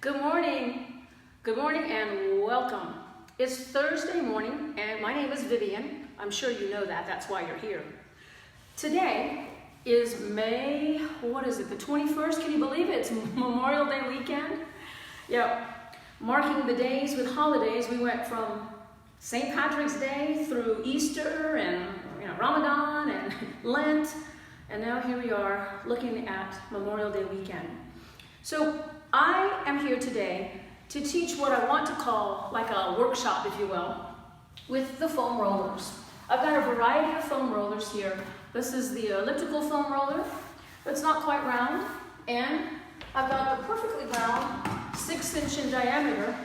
Good morning. Good morning and welcome. It's Thursday morning and my name is Vivian. I'm sure you know that. That's why you're here. Today is May, the 21st? Can you believe it? It's Memorial Day weekend. Yeah, marking the days with holidays. We went from St. Patrick's Day through Easter and Ramadan and Lent. And now here we are looking at Memorial Day weekend. So I am here today to teach what I want to call like a workshop, if you will, with the foam rollers. I've got a variety of foam rollers here. This is the elliptical foam roller. It's not quite round. And I've got the perfectly round 6-inch in diameter.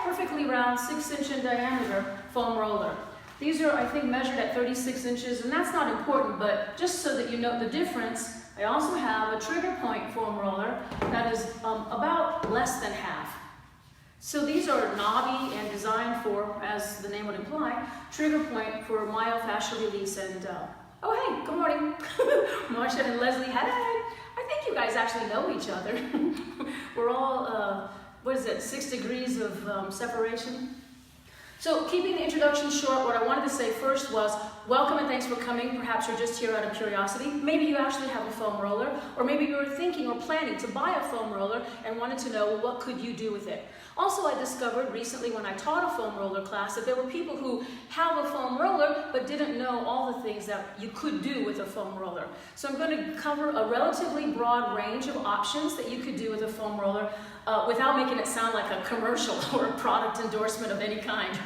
Perfectly round 6-inch in diameter foam roller. These are, I think, measured at 36 inches, and that's not important, but just so that you know the difference, I also have a trigger point foam roller that is about less than half. So these are knobby and designed for, as the name would imply, trigger point for myofascial release. And oh hey, good morning, Marcia and Leslie. Hey, I think you guys actually know each other. We're all 6 degrees of separation. So keeping the introduction short, what I wanted to say first was welcome and thanks for coming. Perhaps you're just here out of curiosity. Maybe you actually have a foam roller, or maybe you were thinking or planning to buy a foam roller and wanted to know, well, what could you do with it? Also, I discovered recently when I taught a foam roller class that there were people who have a foam roller but didn't know all the things that you could do with a foam roller. So I'm going to cover a relatively broad range of options that you could do with a foam roller without making it sound like a commercial or a product endorsement of any kind.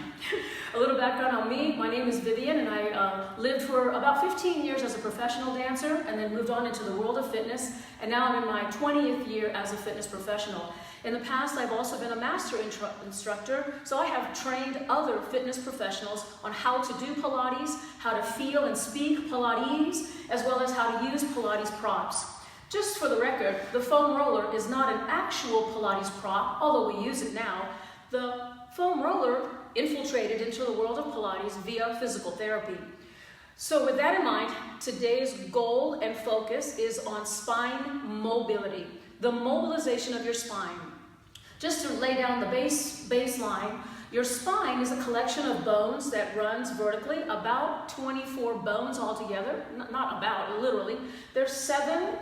A little background on me. My name is Vivian, and I lived for about 15 years as a professional dancer and then moved on into the world of fitness, and now I'm in my 20th year as a fitness professional. In the past, I've also been a master instructor, so I have trained other fitness professionals on how to do Pilates, how to feel and speak Pilates, as well as how to use Pilates props. Just for the record, the foam roller is not an actual Pilates prop, although we use it now. The foam roller infiltrated into the world of Pilates via physical therapy. So with that in mind, today's goal and focus is on spine mobility, the mobilization of your spine. Just to lay down the baseline, your spine is a collection of bones that runs vertically, about 24 bones altogether, not about, literally. There's 7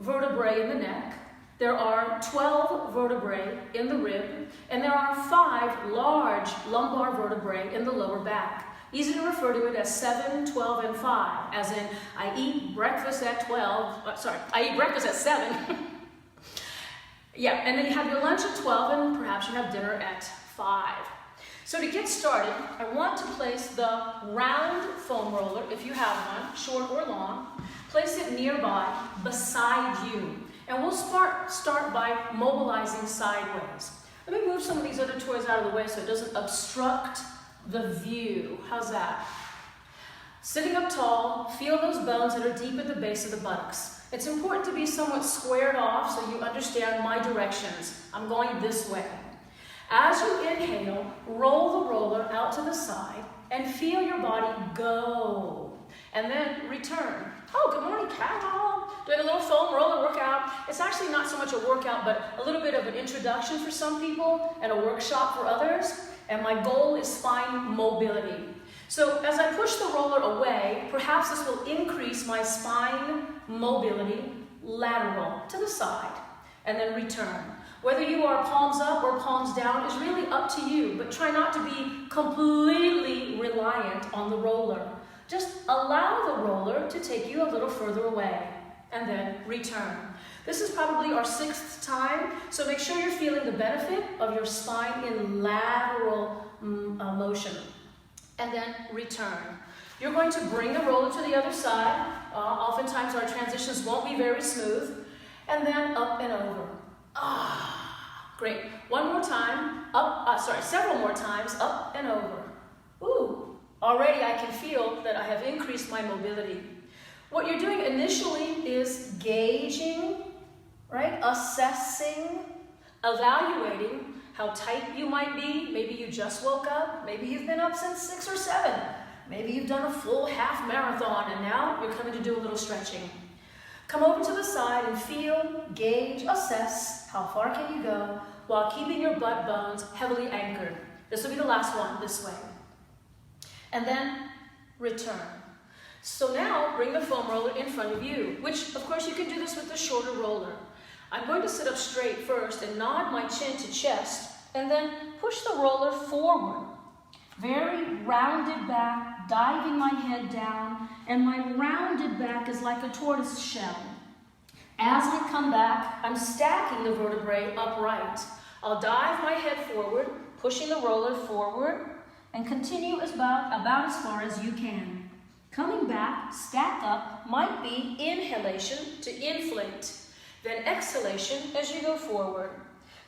vertebrae in the neck, there are 12 vertebrae in the rib, and there are 5 large lumbar vertebrae in the lower back. Easy to refer to it as 7, 12, and 5, as in I eat breakfast at 7. Yeah, and then you have your lunch at 12, and perhaps you have dinner at 5. So to get started, I want to place the round foam roller, if you have one, short or long, place it nearby, beside you. And we'll start by mobilizing sideways. Let me move some of these other toys out of the way so it doesn't obstruct the view. How's that? Sitting up tall, feel those bones that are deep at the base of the buttocks. It's important to be somewhat squared off so you understand my directions. I'm going this way. As you inhale, roll the roller out to the side and feel your body go. And then return. Oh, good morning, Carol. Doing a little foam roller workout. It's actually not so much a workout, but a little bit of an introduction for some people and a workshop for others. And my goal is spine mobility. So as I push the roller away, perhaps this will increase my spine mobility lateral to the side and then return. Whether you are palms up or palms down is really up to you, but try not to be completely reliant on the roller. Just allow the roller to take you a little further away and then return. This is probably our 6th time, so make sure you're feeling the benefit of your spine in lateral motion. And then return. You're going to bring the roller to the other side. Oftentimes our transitions won't be very smooth. And then up and over. Great. One more time. Several more times. Up and over. Ooh. Already I can feel that I have increased my mobility. What you're doing initially is gauging, right? Assessing, evaluating how tight you might be. Maybe you just woke up. Maybe you've been up since 6 or 7. Maybe you've done a full half marathon and now you're coming to do a little stretching. Come over to the side and feel, gauge, assess how far can you go while keeping your butt bones heavily anchored. This will be the last one, this way. And then return. So now bring the foam roller in front of you, which of course you can do this with the shorter roller. I'm going to sit up straight first and nod my chin to chest and then push the roller forward. Very rounded back, diving my head down, and my rounded back is like a tortoise shell. As I come back, I'm stacking the vertebrae upright. I'll dive my head forward, pushing the roller forward, and continue about as far as you can. Coming back, stack up, might be inhalation to inflate, then exhalation as you go forward.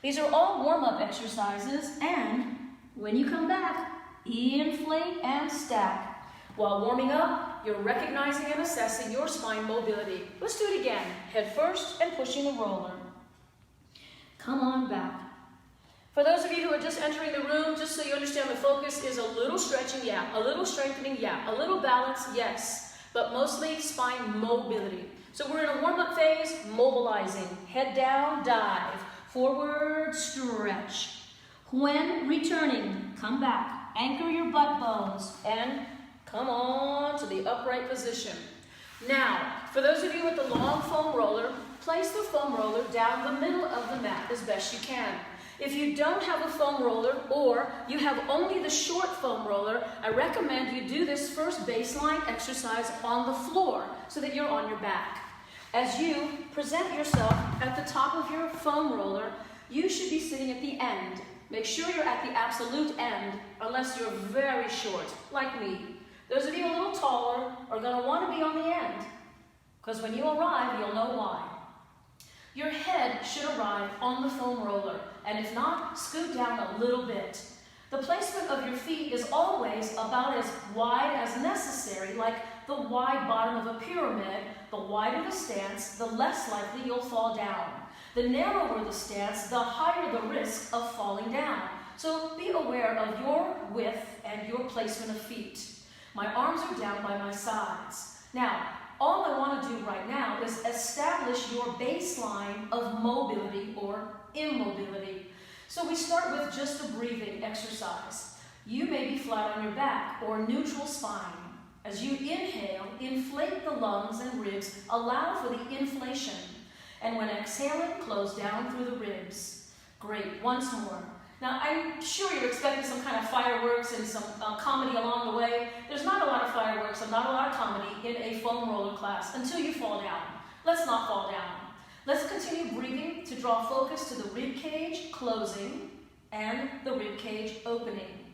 These are all warm-up exercises, and when you come back, inflate and stack. While warming up, you're recognizing and assessing your spine mobility. Let's do it again. Head first and pushing the roller. Come on back. For those of you who are just entering the room, just so you understand, the focus is a little stretching, yeah. A little strengthening, yeah. A little balance, yes. But mostly spine mobility. So we're in a warm-up phase, mobilizing. Head down, dive. Forward, stretch. When returning, come back. Anchor your butt bones and come on to the upright position. Now, for those of you with the long foam roller, place the foam roller down the middle of the mat as best you can. If you don't have a foam roller or you have only the short foam roller, I recommend you do this first baseline exercise on the floor so that you're on your back. As you present yourself at the top of your foam roller, you should be sitting at the end. Make sure you're at the absolute end, unless you're very short, like me. Those of you a little taller are going to want to be on the end, because when you arrive, you'll know why. Your head should arrive on the foam roller, and if not, scoot down a little bit. The placement of your feet is always about as wide as necessary, like the wide bottom of a pyramid. The wider the stance, the less likely you'll fall down. The narrower the stance, the higher the risk of falling down. So be aware of your width and your placement of feet. My arms are down by my sides. Now, all I want to do right now is establish your baseline of mobility or immobility. So we start with just a breathing exercise. You may be flat on your back or neutral spine. As you inhale, inflate the lungs and ribs, allow for the inflation. And when exhaling, close down through the ribs. Great, once more. Now, I'm sure you're expecting some kind of fireworks and some comedy along the way. There's not a lot of fireworks and not a lot of comedy in a foam roller class until you fall down. Let's not fall down. Let's continue breathing to draw focus to the rib cage closing and the rib cage opening.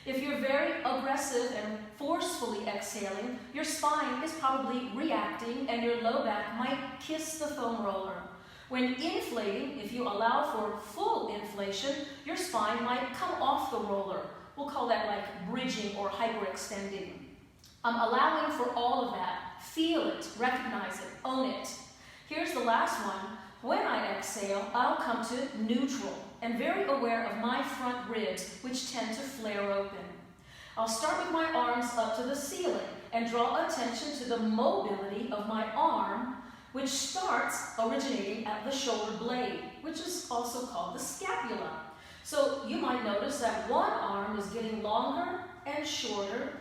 If you're very aggressive and forcefully exhaling, your spine is probably reacting and your low back might kiss the foam roller. When inflating, if you allow for full inflation, your spine might come off the roller. We'll call that like bridging or hyperextending. I'm allowing for all of that. Feel it, recognize it, own it. Here's the last one. When I exhale, I'll come to neutral and very aware of my front ribs, which tend to flare open. I'll start with my arms up to the ceiling and draw attention to the mobility of my arm, which starts originating at the shoulder blade, which is also called the scapula. So you might notice that one arm is getting longer and shorter,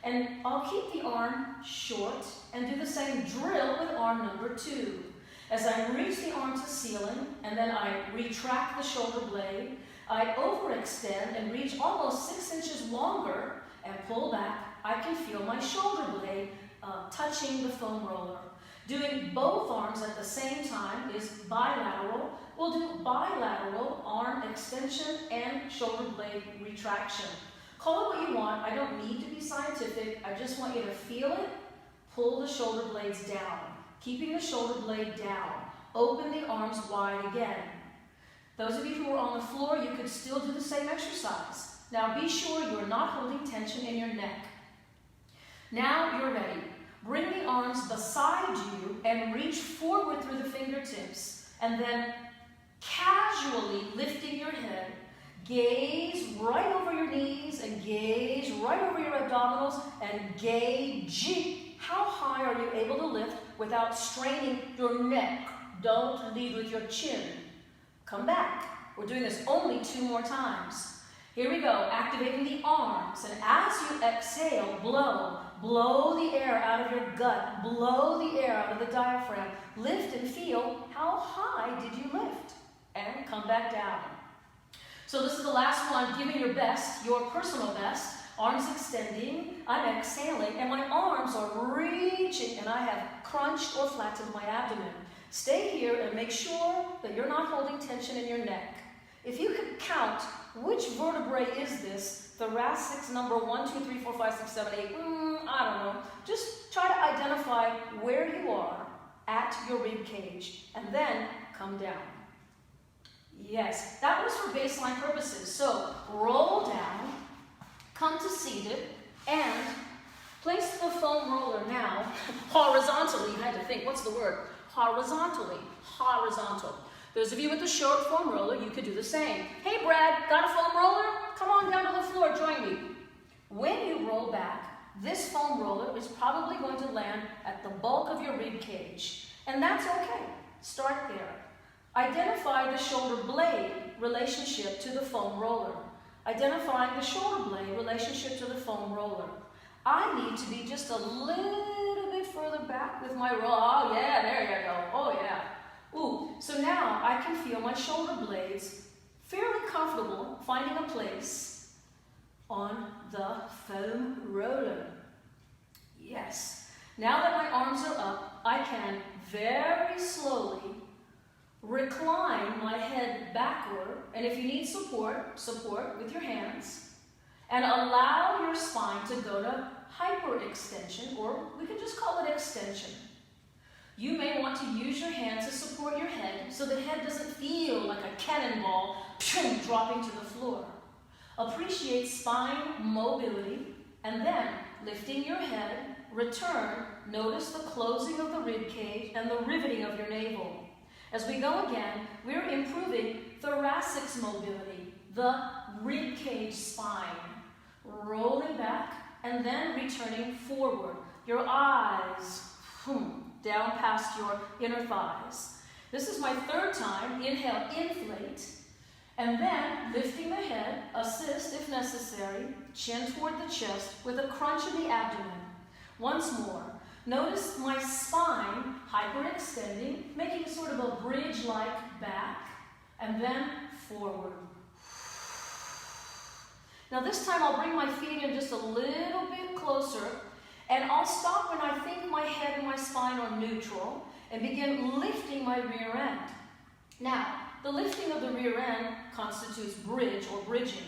and I'll keep the arm short and do the same drill with arm number 2. As I reach the arm to ceiling, and then I retract the shoulder blade, I overextend and reach almost 6 inches longer and pull back. I can feel my shoulder blade touching the foam roller. Doing both arms at the same time is bilateral. We'll do bilateral arm extension and shoulder blade retraction. Call it what you want. I don't need to be scientific. I just want you to feel it. Pull the shoulder blades down. Keeping the shoulder blade down. Open the arms wide again. Those of you who are on the floor, you could still do the same exercise. Now be sure you're not holding tension in your neck. Now you're ready. Bring the arms beside you and reach forward through the fingertips. And then casually lifting your head, gaze right over your knees and gaze right over your abdominals and gauge how high are you able to lift without straining your neck? Don't lead with your chin. Come back. We're doing this only 2 more times. Here we go, activating the arms. And as you exhale, blow. Blow the air out of your gut. Blow the air out of the diaphragm. Lift and feel how high did you lift. And come back down. So this is the last one. Give me your best, your personal best. Arms extending, I'm exhaling, and my arms are reaching, and I have crunched or flattened my abdomen. Stay here and make sure that you're not holding tension in your neck. If you could count which vertebrae is this, thoracic's number 1, 2, 3, 4, 5, 6, 7, 8, I don't know. Just try to identify where you are at your rib cage, and then come down. Yes, that was for baseline purposes. So roll down, come to seated, and place the foam roller now horizontally. You had to think, what's the word? Horizontally. Horizontal. Those of you with the short foam roller, you could do the same. Hey Brad, got a foam roller? Come on down to the floor, join me. When you roll back, this foam roller is probably going to land at the bulk of your rib cage. And that's okay. Start there. Identify the shoulder blade relationship to the foam roller. Identifying the shoulder blade relationship to the foam roller. I need to be just a little bit further back with my roll. Oh yeah, there you go. Oh yeah. Ooh, so now I can feel my shoulder blades fairly comfortable finding a place on the foam roller. Yes. Now that my arms are up, I can very slowly recline my head backward, and if you need support, support with your hands, and allow your spine to go to hyperextension, or we can just call it extension. You may want to use your hands to support your head so the head doesn't feel like a cannonball dropping to the floor. Appreciate spine mobility, and then lifting your head, return, notice the closing of the rib cage and the riveting of your navel. As we go again, we're improving thoracic's mobility, the rib cage spine. Rolling back and then returning forward. Your eyes down past your inner thighs. This is my 3rd time. Inhale, inflate. And then lifting the head, assist if necessary, chin toward the chest with a crunch in the abdomen. Once more. Notice my spine hyperextending, making sort of a bridge-like back, and then forward. Now this time I'll bring my feet in just a little bit closer, and I'll stop when I think my head and my spine are neutral, and begin lifting my rear end. Now, the lifting of the rear end constitutes bridge or bridging,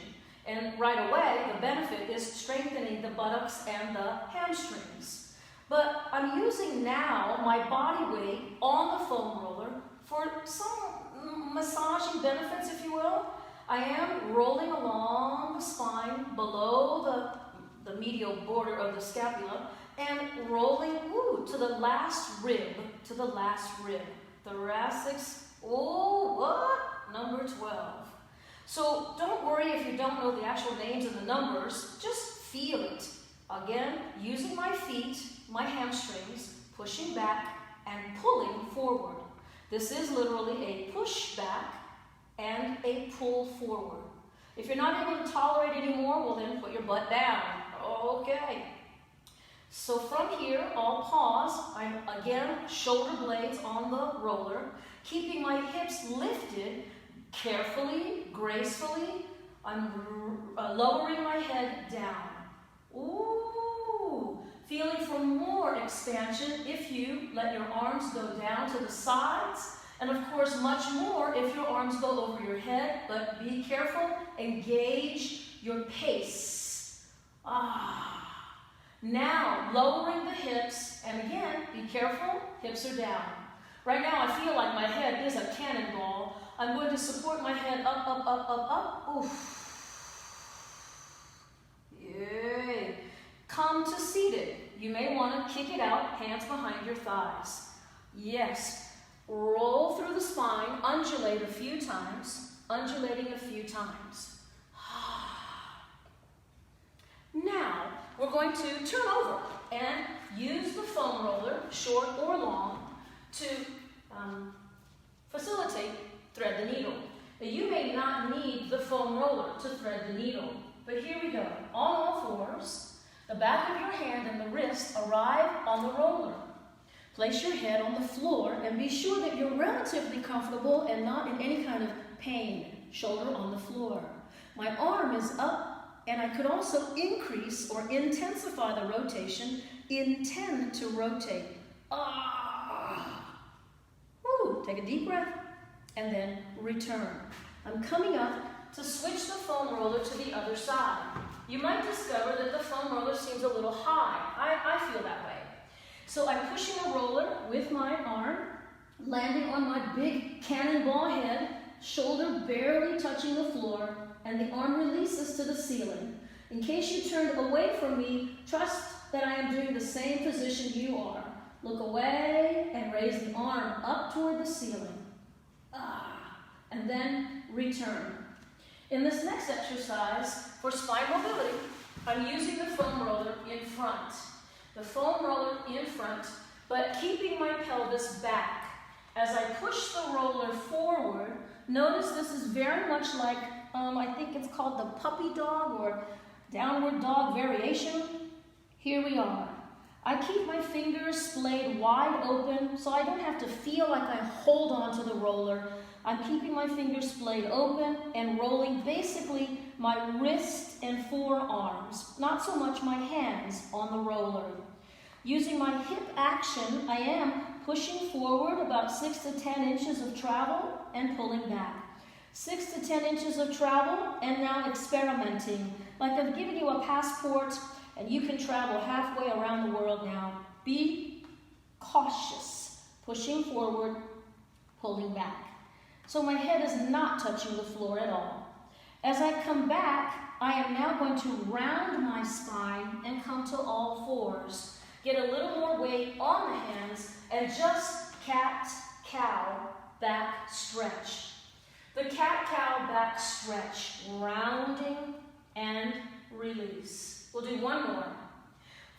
and right away the benefit is strengthening the buttocks and the hamstrings. But I'm using now my body weight on the foam roller for some massaging benefits, if you will. I am rolling along the spine below the medial border of the scapula and rolling to the last rib, Thoracic's, number 12. So don't worry if you don't know the actual names and the numbers, just feel it. Again, using my feet, my hamstrings, pushing back and pulling forward. This is literally a push back and a pull forward. If you're not able to tolerate anymore, well then put your butt down. Okay. So from here, I'll pause. I'm again shoulder blades on the roller, keeping my hips lifted carefully, gracefully. I'm lowering my head down. Ooh, feeling for more expansion if you let your arms go down to the sides, and of course much more if your arms go over your head, but be careful, engage your pace. Now lowering the hips, and again, be careful, hips are down. Right now I feel like my head is a cannonball. I'm going to support my head up, up, up, up, up. Oof. Yay. Come to seated. You may want to kick it out, hands behind your thighs. Yes. Roll through the spine, undulate a few times, undulating a few times. Now, we're going to turn over and use the foam roller, short or long, to facilitate thread the needle. Now, you may not need the foam roller to thread the needle, but here we go. On all fours, the back of your hand and the wrist arrive on the roller. Place your head on the floor and be sure that you're relatively comfortable and not in any kind of pain. Shoulder on the floor. My arm is up, and I could also increase or intensify the rotation. Intend to rotate. Ah! Woo! Take a deep breath and then return. I'm coming up to switch the foam roller to the other side. You might discover that the foam roller seems a little high. I feel that way. So I'm pushing the roller with my arm, landing on my big cannonball head, shoulder barely touching the floor, and the arm releases to the ceiling. In case you turned away from me, trust that I am doing the same position you are. Look away and raise the arm up toward the ceiling. And then return. In this next exercise, for spine mobility, I'm using the foam roller in front. The foam roller in front, but keeping my pelvis back. As I push the roller forward, notice this is very much like, I think it's called the puppy dog or downward dog variation. Here we are. I keep my fingers splayed wide open so I don't have to feel like I hold on to the roller. I'm keeping my fingers splayed open and rolling basically my wrist and forearms, not so much my hands on the roller. Using my hip action, I am pushing forward about 6 to 10 inches of travel and pulling back. 6 to 10 inches of travel and now experimenting. Like I've given you a passport and you can travel halfway around the world now. Be cautious. Pushing forward, pulling back. So my head is not touching the floor at all. As I come back, I am now going to round my spine and come to all fours. Get a little more weight on the hands and just cat-cow back stretch. The cat-cow back stretch, rounding and release. We'll do one more.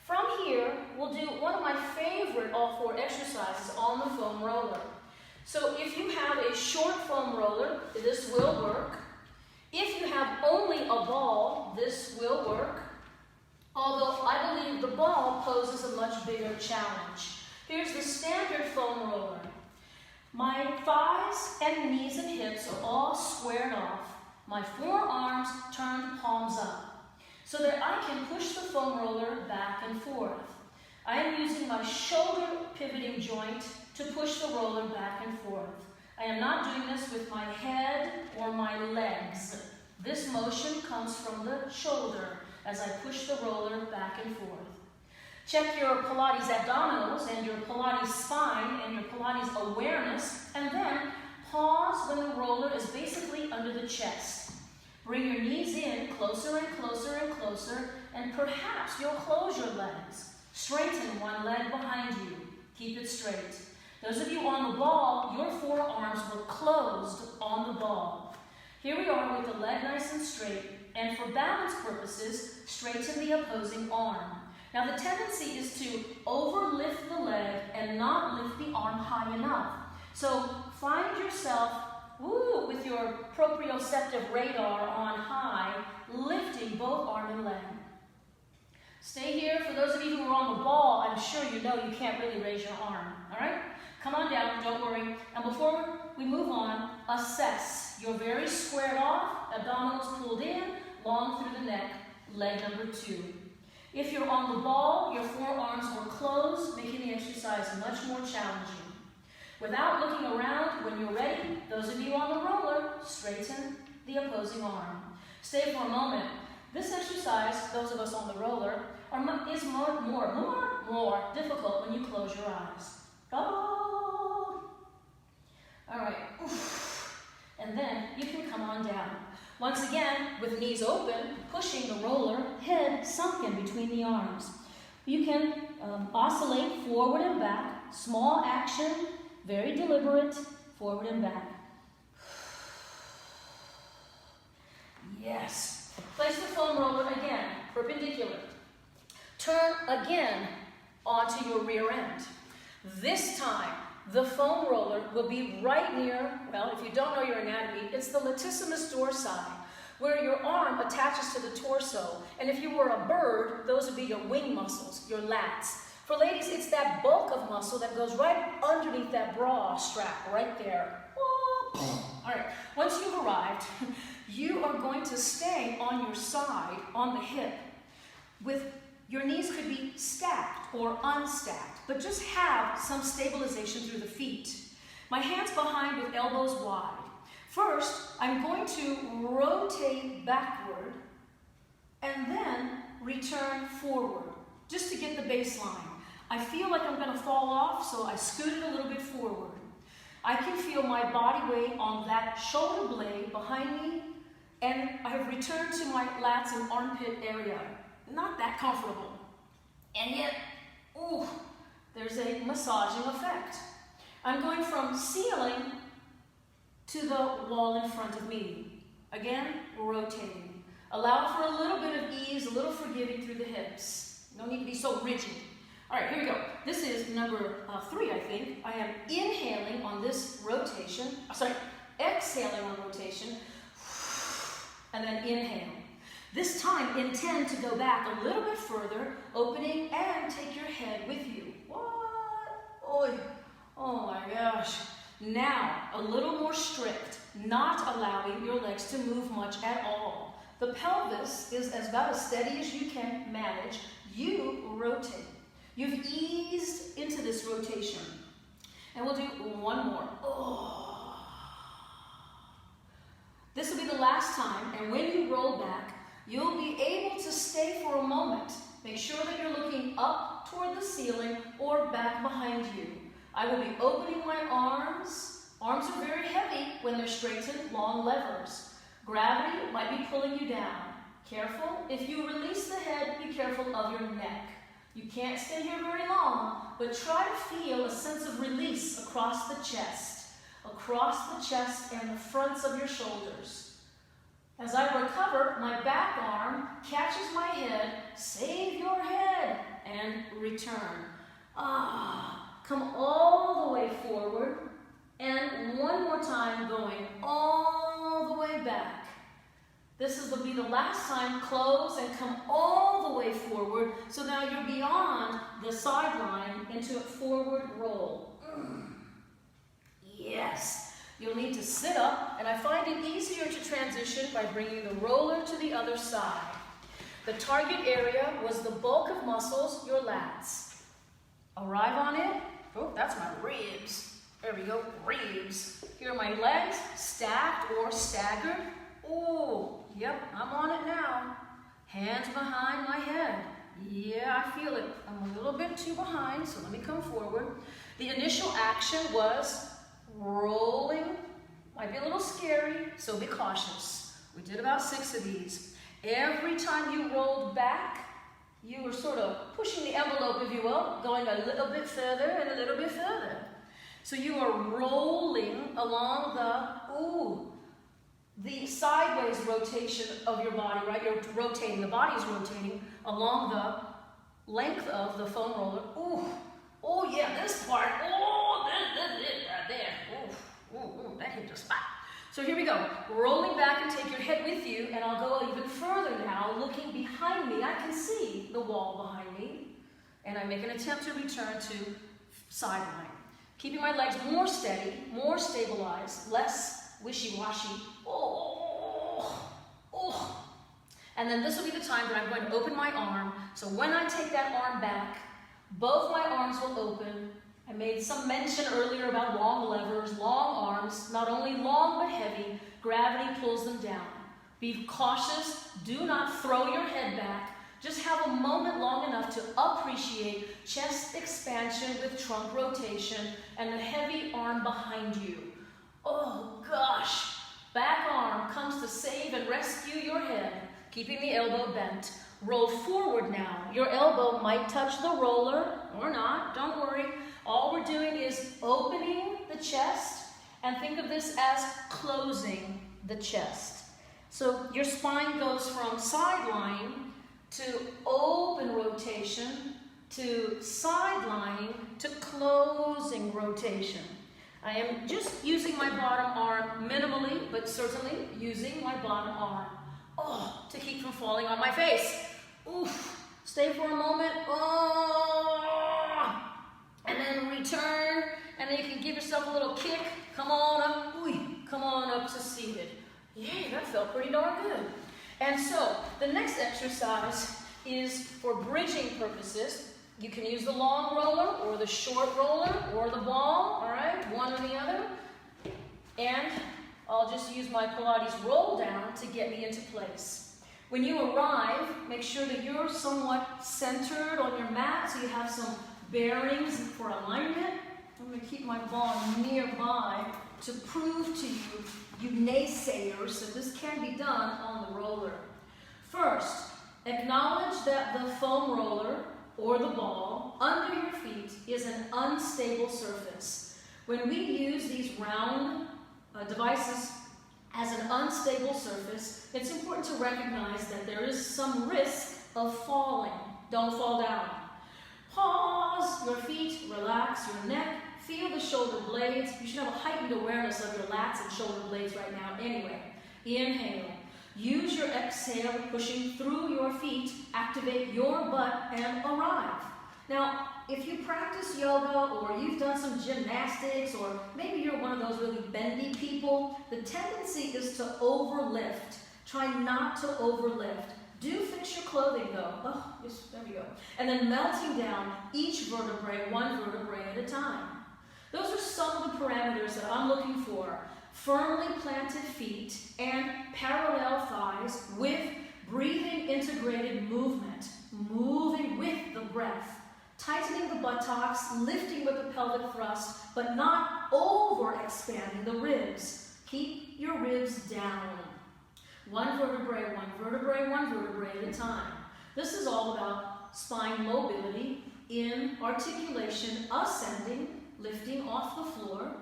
From here, we'll do one of my favorite all four exercises on the foam roller. So if you have a short foam roller, this will work. If you have only a ball, this will work. Although I believe the ball poses a much bigger challenge. Here's the standard foam roller. My thighs and knees and hips are all squared off. My forearms turned palms up so that I can push the foam roller back and forth. I am using my shoulder pivoting joint to push the roller back and forth. I am not doing this with my head or my legs. This motion comes from the shoulder as I push the roller back and forth. Check your Pilates abdominals and your Pilates spine and your Pilates awareness, and then pause when the roller is basically under the chest. Bring your knees in closer and closer and closer, and perhaps you'll close your legs. Straighten one leg behind you. Keep it straight. Those of you on the ball, your forearms were closed on the ball. Here we are with the leg nice and straight, and for balance purposes, straighten the opposing arm. Now the tendency is to overlift the leg and not lift the arm high enough. So find yourself, with your proprioceptive radar on high, lifting both arm and leg. Stay here. For those of you who are on the ball, I'm sure you know you can't really raise your arm, all right? Come on down, don't worry. And before we move on, assess. You're very squared off, abdominals pulled in, long through the neck, leg number 2. If you're on the ball, your forearms were closed, making the exercise much more challenging. Without looking around, when you're ready, those of you on the roller, straighten the opposing arm. Stay for a moment. This exercise, those of us on the roller, is more difficult when you close your eyes. Oh. All right. Oof. And then you can come on down. Once again, with knees open, pushing the roller, head sunken between the arms. You can oscillate forward and back, small action, very deliberate, forward and back. Yes. Place the foam roller again, perpendicular. Turn again, onto your rear end. This time, the foam roller will be right near, well, if you don't know your anatomy, it's the latissimus dorsi, where your arm attaches to the torso. And if you were a bird, those would be your wing muscles, your lats. For ladies, it's that bulk of muscle that goes right underneath that bra strap right there. All right, once you've arrived, you are going to stay on your side, on the hip, with your knees could be stacked or unstacked, but just have some stabilization through the feet. My hands behind with elbows wide. First, I'm going to rotate backward and then return forward, just to get the baseline. I feel like I'm going to fall off, so I scoot it a little bit forward. I can feel my body weight on that shoulder blade behind me, and I have returned to my lats and armpit area. Not that comfortable. And yet, ooh, there's a massaging effect. I'm going from ceiling to the wall in front of me. Again, rotating. Allow for a little bit of ease, a little forgiving through the hips. No need to be so rigid. All right, here we go. This is number 3, I think. I am inhaling on this rotation. Exhaling on rotation. And then inhale. This time, intend to go back a little bit further, opening and take your head with you. What? Oy. Oh my gosh. Now, a little more strict, not allowing your legs to move much at all. The pelvis is about as steady as you can manage. You rotate. You've eased into this rotation. And we'll do one more. Oh. This will be the last time, and when you roll back, you'll be able to stay for a moment. Make sure that you're looking up toward the ceiling or back behind you. I will be opening my arms. Arms are very heavy when they're straightened, long levers. Gravity might be pulling you down. Careful. If you release the head, be careful of your neck. You can't stay here very long, but try to feel a sense of release across the chest and the fronts of your shoulders. As I recover, my back arm catches my head, save your head, and return. Come all the way forward, and one more time going all the way back. This will be the last time. Close and come all the way forward. So now you're beyond the sideline into a forward roll. Yes. You'll need to sit up, and I find it easier to transition by bringing the roller to the other side. The target area was the bulk of muscles, your lats. Arrive on it. Oh, that's my ribs. There we go, ribs. Here are my legs, stacked or staggered. Oh, yep, I'm on it now. Hands behind my head. Yeah, I feel it. I'm a little bit too behind, so let me come forward. The initial action was rolling. Might be a little scary, so be cautious. We did about 6 of these. Every time you rolled back, you were sort of pushing the envelope, if you will, going a little bit further and a little bit further. So you are rolling along the sideways rotation of your body, right? You're rotating, the body's rotating along the length of the foam roller. Ooh, oh yeah, this part. Oh, this right there. Ooh, that hit the spot. So here we go. Rolling back and take your head with you, and I'll go even further now. Looking behind me, I can see the wall behind me, and I make an attempt to return to sideline. Keeping my legs more steady, more stabilized, less wishy-washy. Oh. And then this will be the time that I'm going to open my arm. So when I take that arm back, both my arms will open. I made some mention earlier about long levers, long arms, not only long but heavy. Gravity pulls them down. Be cautious. Do not throw your head back. Just have a moment long enough to appreciate chest expansion with trunk rotation and the heavy arm behind you. Oh gosh. Back arm comes to save and rescue your head, keeping the elbow bent. Roll forward now. Your elbow might touch the roller or not. Don't worry. All we're doing is opening the chest, and think of this as closing the chest. So your spine goes from sideline to open rotation, to sidelining to closing rotation. I am just using my bottom arm minimally, but certainly using my bottom arm. Oh, to keep from falling on my face. Oof. Stay for a moment. Oh. And then return. And then you can give yourself a little kick. Come on up. Ooh. Come on up to seated. Yay, that felt pretty darn good. And so, the next exercise is for bridging purposes. You can use the long roller or the short roller or the ball, all right? One or the other. And I'll just use my Pilates roll down to get me into place. When you arrive, make sure that you're somewhat centered on your mat so you have some bearings for alignment. I'm going to keep my ball nearby to prove to you naysayers, that this can be done on the roller. First, acknowledge that the foam roller or the ball under your feet is an unstable surface. When we use these round devices as an unstable surface, it's important to recognize that there is some risk of falling. Don't fall down. Pause your feet, relax your neck, feel the shoulder blades. You should have a heightened awareness of your lats and shoulder blades right now anyway. Inhale. Use your exhale, pushing through your feet, activate your butt, and arrive. Now, if you practice yoga or you've done some gymnastics or maybe you're one of those really bendy people, the tendency is to overlift. Try not to overlift. Do fix your clothing though. Oh, yes, there we go. And then melting down each vertebrae, one vertebrae at a time. Those are some of the parameters that I'm looking for. Firmly planted feet and parallel thighs with breathing integrated movement, moving with the breath, tightening the buttocks, lifting with the pelvic thrust, but not over expanding the ribs. Keep your ribs down. One vertebrae, one vertebrae, one vertebrae at a time. This is all about spine mobility in articulation, ascending, lifting off the floor.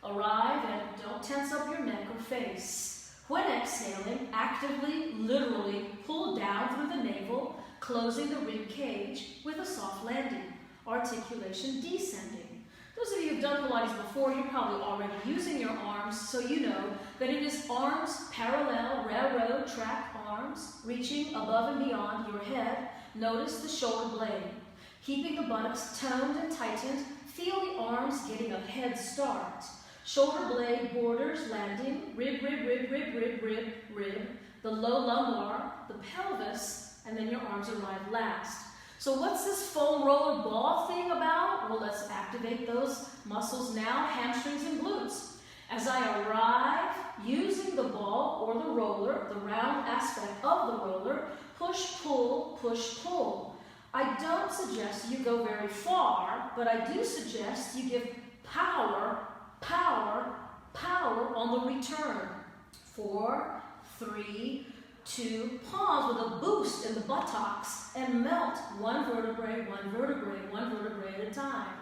Arrive and don't tense up your neck or face. When exhaling, actively, literally pull down through the navel, closing the rib cage with a soft landing. Articulation descending. Those of you who've done Pilates before, you're probably already using your arms, so you know that it is arms parallel, railroad track arms, reaching above and beyond your head. Notice the shoulder blade. Keeping the buttocks toned and tightened, feel the arms getting a head start. Shoulder blade borders landing, rib, rib, rib, rib, rib, rib, rib, the low lumbar, the pelvis, and then your arms arrive last. So what's this foam roller ball thing about? Well, let's activate those muscles now, hamstrings and glutes. As I arrive, using the ball or the roller, the round aspect of the roller, push, pull, push, pull. I don't suggest you go very far, but I do suggest you give power, power, power on the return. 4, 3, 2, pause with a boost in the buttocks and melt one vertebrae, one vertebrae, one vertebrae at a time.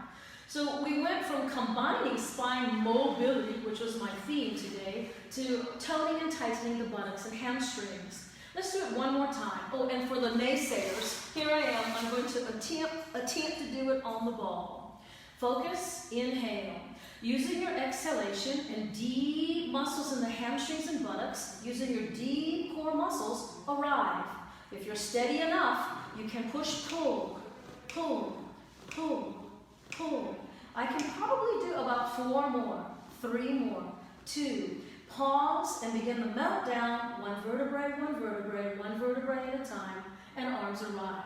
So we went from combining spine mobility, which was my theme today, to toning and tightening the buttocks and hamstrings. Let's do it one more time. Oh, and for the naysayers, here I am. I'm going to attempt to do it on the ball. Focus, inhale. Using your exhalation and deep muscles in the hamstrings and buttocks, using your deep core muscles, arrive. If you're steady enough, you can push, pull, pull, pull, pull. I can probably do about 4 more, 3 more, 2. Pause and begin the melt down, one vertebrae, one vertebrae, one vertebrae at a time, and arms arrive.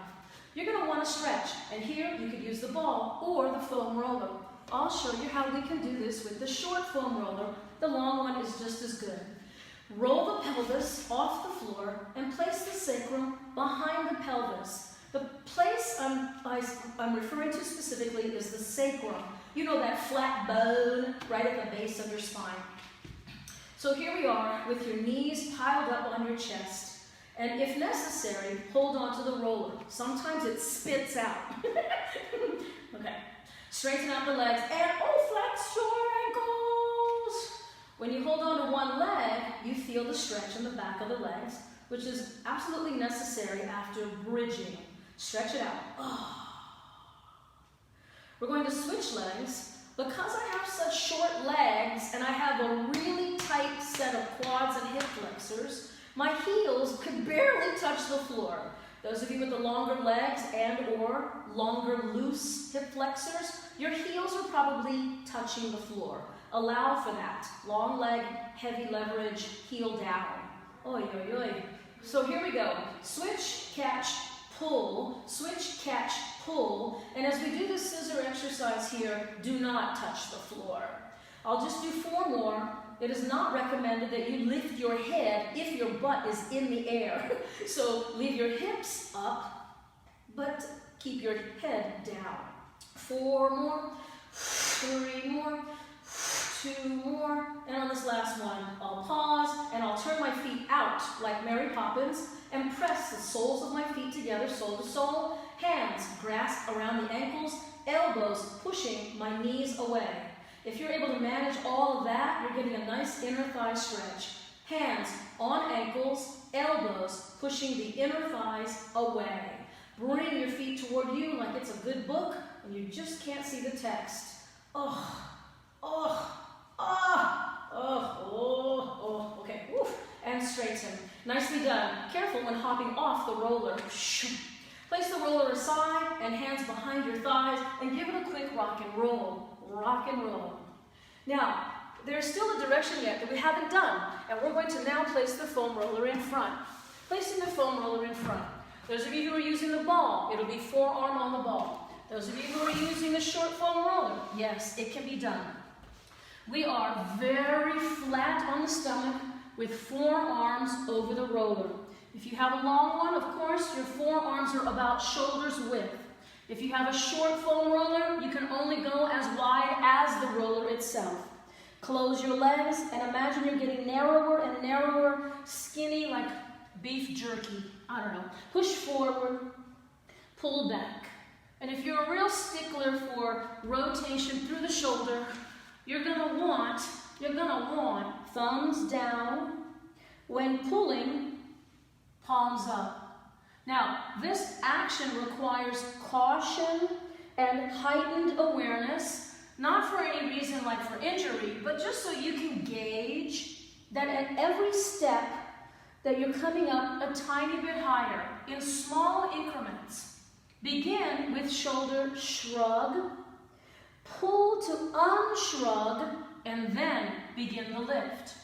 You're going to want to stretch, and here you could use the ball or the foam roller. I'll show you how we can do this with the short foam roller. The long one is just as good. Roll the pelvis off the floor and place the sacrum behind the pelvis. The place I'm referring to specifically is the sacrum. You know, that flat bone right at the base of your spine. So here we are with your knees piled up on your chest. And if necessary, hold on to the roller. Sometimes it spits out. Okay. Straighten out the legs and flex your ankles. When you hold on to one leg, you feel the stretch in the back of the legs, which is absolutely necessary after bridging. Stretch it out. Oh. We're going to switch legs. Because I have such short legs and I have a really tight set of quads and hip flexors, my heels could barely touch the floor. Those of you with the longer legs and or longer loose hip flexors, your heels are probably touching the floor. Allow for that. Long leg, heavy leverage, heel down. Oy, oy, oy. So here we go. Switch, catch, pull, switch, catch, pull. And as we do the scissor exercise here, do not touch the floor. I'll just do 4 more. It is not recommended that you lift your head if your butt is in the air. So leave your hips up, but keep your head down. 4 more, 3 more, 2 more, and on this last one, I'll pause and I'll turn my feet out like Mary Poppins and press the soles of my feet together, sole to sole, hands grasp around the ankles, elbows pushing my knees away. If you're able to manage all of that, you're getting a nice inner thigh stretch. Hands on ankles, elbows pushing the inner thighs away. Bring your feet toward you like it's a good book and you just can't see the text. Oh, oh. Okay, woof, and straighten. Nicely done. Careful when hopping off the roller. Place the roller aside and hands behind your thighs and give it a quick rock and roll. Rock and roll. Now, there's still a direction yet that we haven't done, and we're going to now place the foam roller in front. Placing the foam roller in front. Those of you who are using the ball, it'll be forearm on the ball. Those of you who are using the short foam roller, yes, it can be done. We are very flat on the stomach with forearms over the roller. If you have a long one, of course, your forearms are about shoulders width. If you have a short foam roller, you can only go as wide as the roller itself. Close your legs and imagine you're getting narrower and narrower, skinny like beef jerky. I don't know. Push forward, pull back. And if you're a real stickler for rotation through the shoulder, you're gonna want thumbs down. When pulling, palms up. Now, this action requires caution and heightened awareness, not for any reason like for injury, but just so you can gauge that at every step that you're coming up a tiny bit higher in small increments. Begin with shoulder shrug, pull to unshrug, and then begin the lift.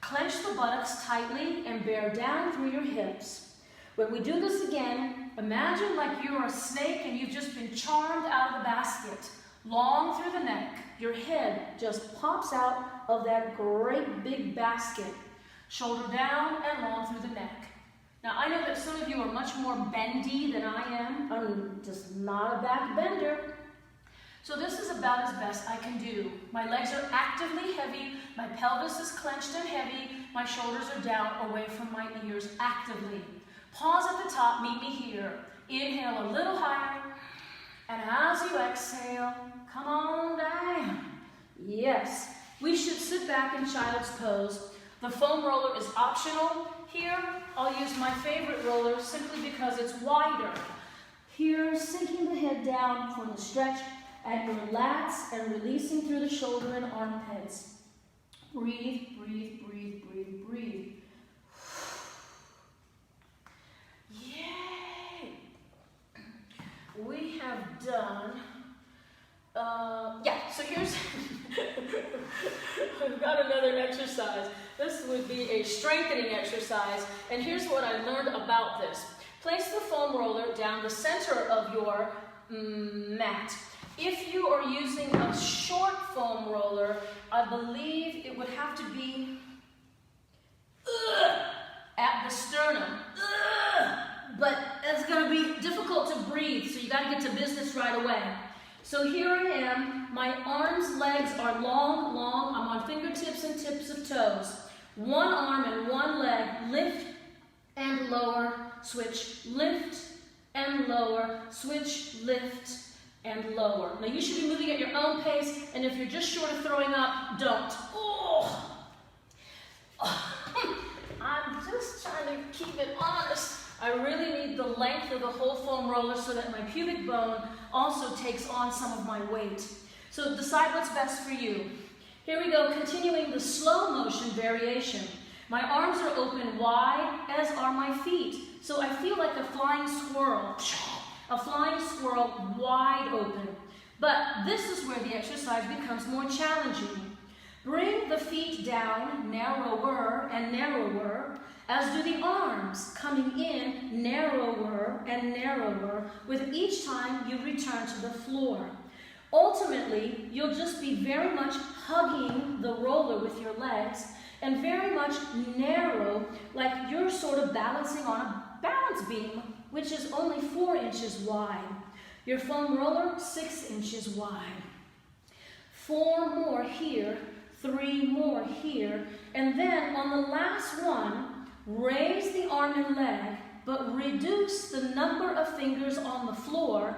Clench the buttocks tightly and bear down through your hips. When we do this again, imagine like you're a snake and you've just been charmed out of the basket. Long through the neck, your head just pops out of that great big basket. Shoulder down and long through the neck. Now I know that some of you are much more bendy than I am. I'm just not a back bender. So this is about as best I can do. My legs are actively heavy, my pelvis is clenched and heavy, my shoulders are down away from my ears actively. Pause at the top, meet me here. Inhale a little higher, and as you exhale, come on down. Yes, we should sit back in child's pose. The foam roller is optional. Here, I'll use my favorite roller simply because it's wider. Here, sinking the head down for the stretch, and relax and releasing through the shoulder and armpits. Breathe, breathe, breathe, breathe, breathe. Yay! We have done, so here's, I've got another exercise. This would be a strengthening exercise, and here's what I learned about this. Place the foam roller down the center of your mat. If you are using a short foam roller, I believe it would have to be at the sternum. But it's going to be difficult to breathe, so you got to get to business right away. So here I am. My arms, legs are long. I'm on fingertips and tips of toes. One arm and one leg, lift and lower, switch, lift and lower, switch, lift and lower. Now you should be moving at your own pace, and if you're just short of throwing up, don't. I'm just trying to keep it honest. I really need the length of the whole foam roller so that my pubic bone also takes on some of my weight. So decide what's best for you. Here we go, continuing the slow motion variation. My arms are open wide, as are my feet. So I feel like a flying squirrel wide open. But this is where the exercise becomes more challenging. Bring the feet down narrower and narrower, as do the arms, coming in narrower and narrower with each time you return to the floor. Ultimately, you'll just be very much hugging the roller with your legs and very much narrow, like you're sort of balancing on a balance beam, which is only 4 inches wide. Your foam roller, 6 inches wide. 4 more here, 3 more here, and then on the last one, raise the arm and leg, but reduce the number of fingers on the floor.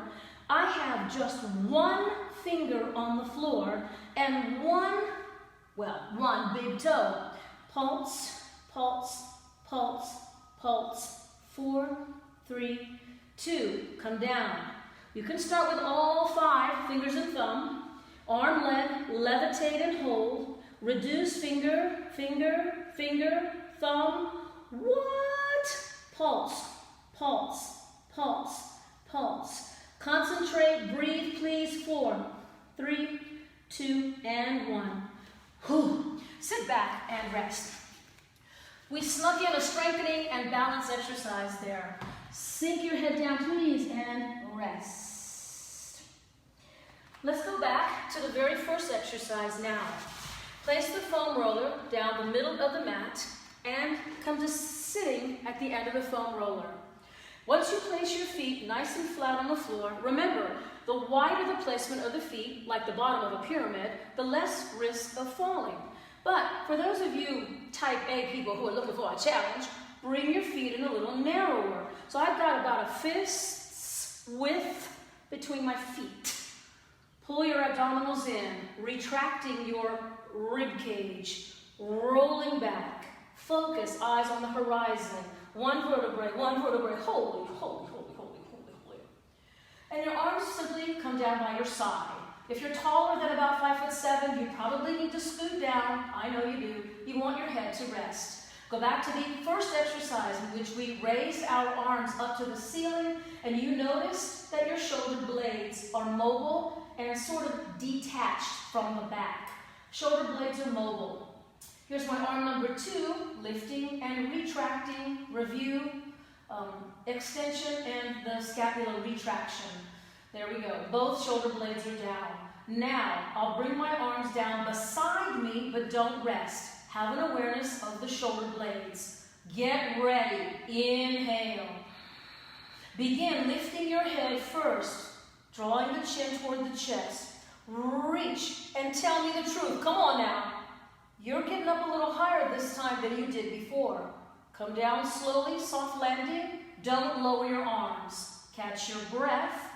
I have just 1 finger on the floor and one big toe. Pulse, pulse, pulse, pulse. 4, 3, 2. Come down. You can start with all 5 fingers and thumb. Arm, leg, levitate and hold. Reduce finger, finger, finger, thumb. What? Pulse, pulse, pulse, pulse. Concentrate, breathe, please. 4, 3, 2, and 1. Whew. Sit back and rest. We snuck in a strengthening and balance exercise there. Sink your head down, please, and rest. Let's go back to the very first exercise now. Place the foam roller down the middle of the mat and come to sitting at the end of the foam roller. Once you place your feet nice and flat on the floor, remember, the wider the placement of the feet, like the bottom of a pyramid, the less risk of falling. But for those of you type A people who are looking for a challenge, bring your feet in a little narrower. So I've got about a fist's width between my feet. Pull your abdominals in, retracting your rib cage, rolling back. Focus, eyes on the horizon. One vertebrae, holy, holy, holy, holy, holy, holy. And your arms simply come down by your side. If you're taller than about 5'7", you probably need to scoot down. I know you do. You want your head to rest. Go back to the first exercise in which we raised our arms up to the ceiling, and you noticed that your shoulder blades are mobile and sort of detached from the back. Shoulder blades are mobile. Here's my arm number 2, lifting and retracting, review, extension, and the scapular retraction. There we go. Both shoulder blades are down. Now, I'll bring my arms down beside me, but don't rest. Have an awareness of the shoulder blades. Get ready. Inhale. Begin lifting your head first, drawing the chin toward the chest. Reach and tell me the truth. Come on now. You're getting up a little higher this time than you did before. Come down slowly, soft landing. Don't lower your arms. Catch your breath.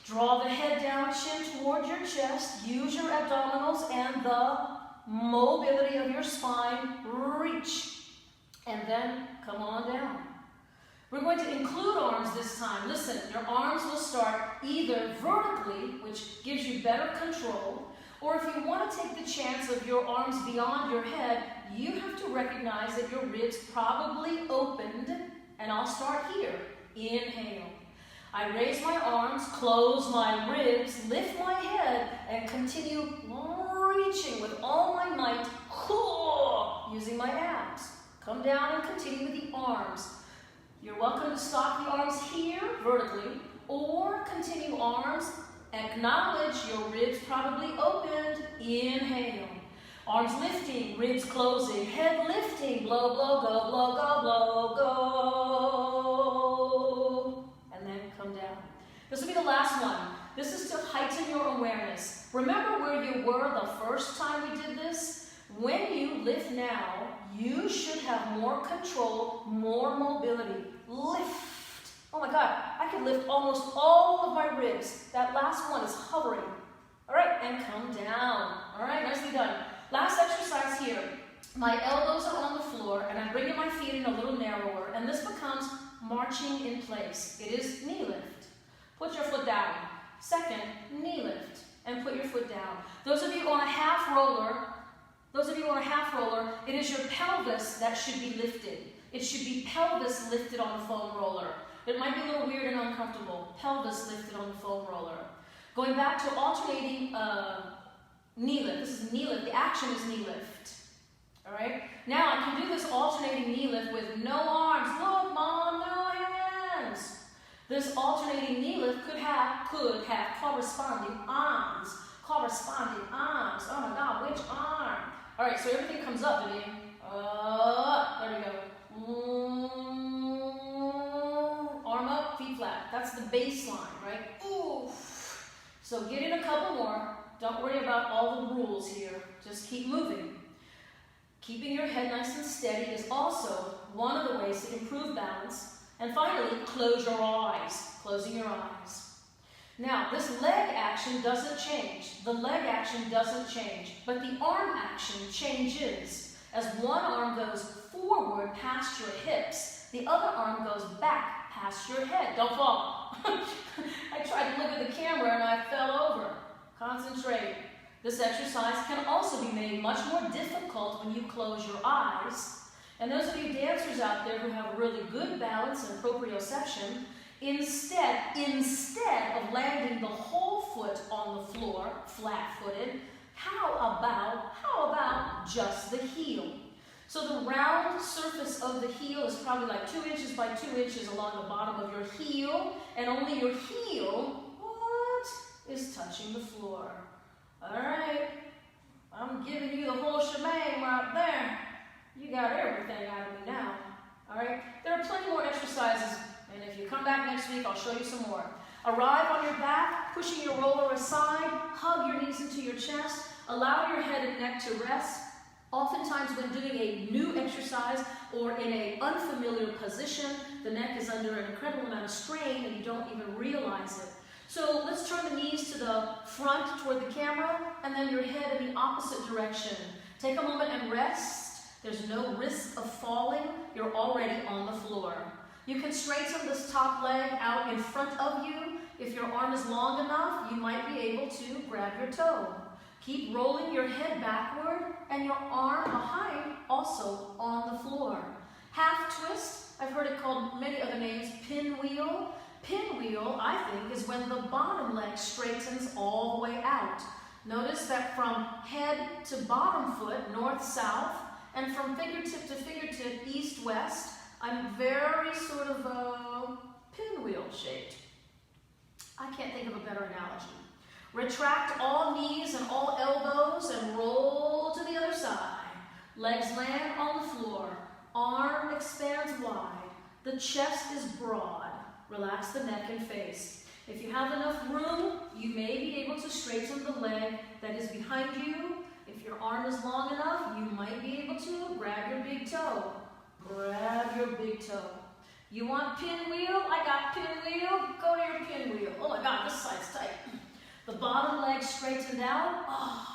Draw the head down, chin toward your chest. Use your abdominals and the mobility of your spine. Reach. And then come on down. We're going to include arms this time. Listen, your arms will start either vertically, which gives you better control, or if you want to take the chance of your arms beyond your head, you have to recognize that your ribs probably opened, and I'll start here. Inhale. I raise my arms, close my ribs, lift my head, and continue reaching with all my might, using my abs. Come down and continue with the arms. You're welcome to stop the arms here, vertically, or continue arms. Acknowledge your ribs probably opened. Inhale. Arms lifting, ribs closing, head lifting, blow, blow, go, blow, go, blow, go. And then come down. This will be the last one. This is to heighten your awareness. Remember where you were the first time we did this? When you lift now, you should have more control, more mobility. Lift. Oh my God, I can lift almost all of my ribs. That last one is hovering. All right, and come down. All right, nicely done. Last exercise here. My elbows are on the floor, and I'm bringing my feet in a little narrower, and this becomes marching in place. It is knee lift. Put your foot down. Second, knee lift, and put your foot down. Those of you on a half roller, it is your pelvis that should be lifted. It should be pelvis lifted on the foam roller. It might be a little weird and uncomfortable. Pelvis lifted on the foam roller. Going back to alternating knee lift. This is knee lift. The action is knee lift. All right? Now I can do this alternating knee lift with no arms. Look, Mom, no hands. This alternating knee lift could have corresponding arms. Corresponding arms. Oh my God, which arm? All right, so everything comes up, Vivian. There we go. Arm up, feet flat. That's the baseline, right? Ooh. So get in a couple more. Don't worry about all the rules here. Just keep moving. Keeping your head nice and steady is also one of the ways to improve balance. And finally, close your eyes. Closing your eyes. Now, this leg action doesn't change. The leg action doesn't change, but the arm action changes. As one arm goes forward past your hips, the other arm goes back past your head. Don't fall. I tried to look at the camera and I fell over. Concentrate. This exercise can also be made much more difficult when you close your eyes. And those of you dancers out there who have really good balance and proprioception, instead of landing the whole foot on the floor, flat-footed, how about just the heel? So the round surface of the heel is probably like 2 inches by 2 inches along the bottom of your heel, and only your heel, is touching the floor. All right, I'm giving you the whole shebang right there. You got everything out of me now. All right, there are plenty more exercises, and if you come back next week, I'll show you some more. Arrive on your back, pushing your roller aside, hug your knees into your chest, allow your head and neck to rest. Oftentimes when doing a new exercise or in an unfamiliar position, the neck is under an incredible amount of strain and you don't even realize it. So let's turn the knees to the front toward the camera and then your head in the opposite direction. Take a moment and rest. There's no risk of falling. You're already on the floor. You can straighten this top leg out in front of you. If your arm is long enough, you might be able to grab your toe. Keep rolling your head backward and your arm behind also on the floor. Half twist, I've heard it called many other names, pinwheel. Pinwheel, I think, is when the bottom leg straightens all the way out. Notice that from head to bottom foot, north-south, and from fingertip to fingertip, east-west, I'm very sort of pinwheel shaped. I can't think of a better analogy. Retract all knees and all elbows and roll to the other side. Legs land on the floor. Arm expands wide. The chest is broad. Relax the neck and face. If you have enough room, you may be able to straighten the leg that is behind you. If your arm is long enough, you might be able to grab your big toe. Grab your big toe. You want pinwheel? I got pinwheel. Go to your pinwheel. Oh my God, this side's tight. The bottom leg straightened out. Oh.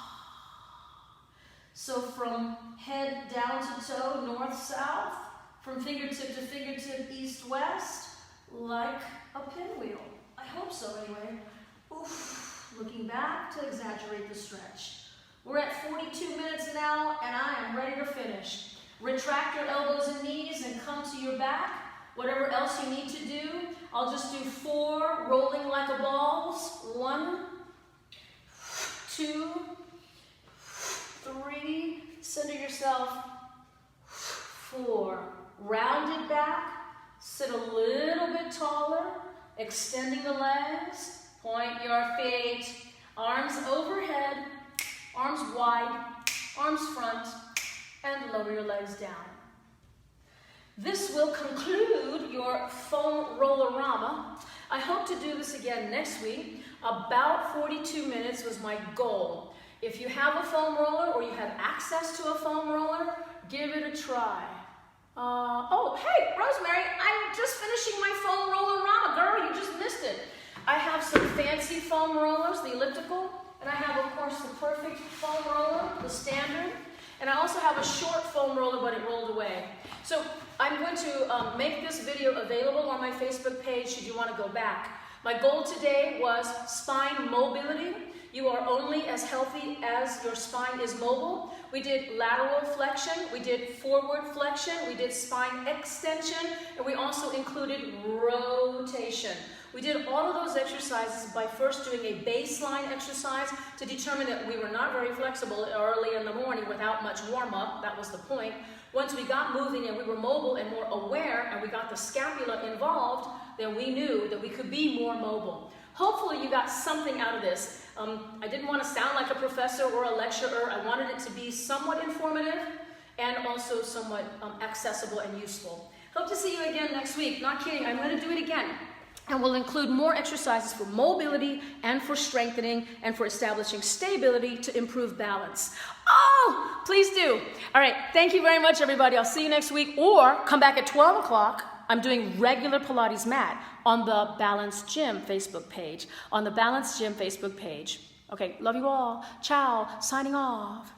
So from head down to toe, north-south, from fingertip to fingertip, east-west, like a pinwheel. I hope so anyway. Oof. Looking back to exaggerate the stretch. We're at 42 minutes now and I am ready to finish. Retract your elbows and knees and come to your back. Whatever else you need to do, I'll just do 4 rolling like a balls. 1, 2, 3, center yourself. 4, rounded back. Sit a little bit taller, extending the legs, point your feet, arms overhead, arms wide, arms front, and lower your legs down. This will conclude your foam rollerama. I hope to do this again next week. About 42 minutes was my goal. If you have a foam roller or you have access to a foam roller, give it a try. Oh, hey, Rosemary, I'm just finishing my foam rollerama. Girl, you just missed it. I have some fancy foam rollers, the elliptical, and I have, of course, the perfect foam roller, the standard. And I also have a short foam roller, but it rolled away. So I'm going to make this video available on my Facebook page should you want to go back. My goal today was spine mobility. You are only as healthy as your spine is mobile. We did lateral flexion, we did forward flexion, we did spine extension, and we also included rotation. We did all of those exercises by first doing a baseline exercise to determine that we were not very flexible early in the morning without much warm-up. That was the point. Once we got moving and we were mobile and more aware and we got the scapula involved, then we knew that we could be more mobile. Hopefully you got something out of this. I didn't want to sound like a professor or a lecturer. I wanted it to be somewhat informative and also somewhat accessible and useful. Hope to see you again next week. Not kidding, I'm going to do it again. And we'll include more exercises for mobility and for strengthening and for establishing stability to improve balance. Oh, please do. All right, thank you very much, everybody. I'll see you next week, or come back at 12 o'clock. I'm doing regular Pilates mat on the Balance Gym Facebook page. On the Balance Gym Facebook page. Okay, love you all. Ciao, signing off.